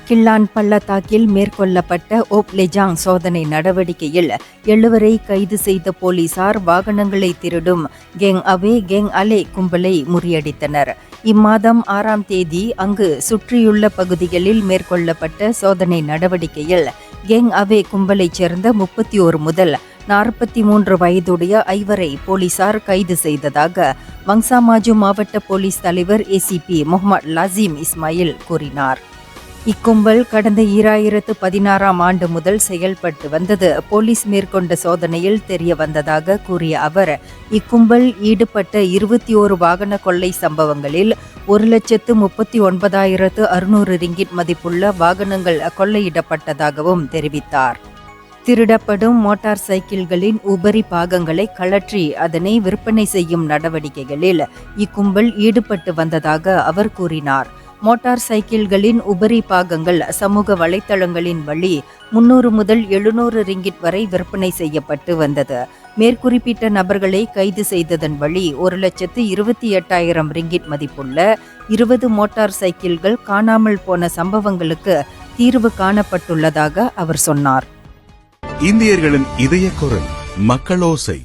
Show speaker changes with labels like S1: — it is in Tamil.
S1: கிள்ளான் பள்ளத்தாக்கில் மேற்கொள்ளப்பட்ட ஓப்லெஜாங் சோதனை நடவடிக்கையில் 7 கைது செய்த போலீசார் வாகனங்களை திருடும் கேங் அவே கேங் அலே கும்பலை முறியடித்தனர். இம்மாதம் 6ஆம் தேதி அங்கு சுற்றியுள்ள பகுதிகளில் மேற்கொள்ளப்பட்ட சோதனை நடவடிக்கையில் கேங் அவே கும்பலைச் சேர்ந்த 31 முதல் 43 வயதுடைய 5 போலீசார் கைது செய்ததாக வங்சாமாஜு மாவட்ட போலீஸ் தலைவர் ஏசிபி முகமது லாசிம் இஸ்மாயில் கூறினார். இக்கும்பல் கடந்த 2016ஆம் ஆண்டு முதல் செயல்பட்டு வந்தது போலீஸ் மேற்கொண்ட சோதனையில் தெரிய வந்ததாக கூறிய அவர், இக்கும்பல் ஈடுபட்ட 21 வாகன கொள்ளை சம்பவங்களில் 1,39,600 ரிங்கிட் மதிப்புள்ள வாகனங்கள் கொள்ளையிடப்பட்டதாகவும் தெரிவித்தார். திருடப்படும் மோட்டார் சைக்கிள்களின் உபரி பாகங்களை கழற்றி அதனை விற்பனை செய்யும் நடவடிக்கைகளில் இக்கும்பல் ஈடுபட்டு வந்ததாக அவர் கூறினார். மோட்டார் சைக்கிள்களின் உபரி பாகங்கள் சமூக வலைத்தளங்களின் வழி 300 முதல் 700 ரிங்கிட் வரை விற்பனை செய்யப்பட்டு வந்தது. மேற்குறிப்பிட்ட நபர்களை கைது செய்ததன் வழி 1,28,000 ரிங்கிட் மதிப்புள்ள 20 மோட்டார் சைக்கிள்கள் காணாமல் போன சம்பவங்களுக்கு தீர்வு காணப்பட்டுள்ளதாக அவர் சொன்னார்.
S2: இந்தியர்களின் இதய குரல் மக்களோசை.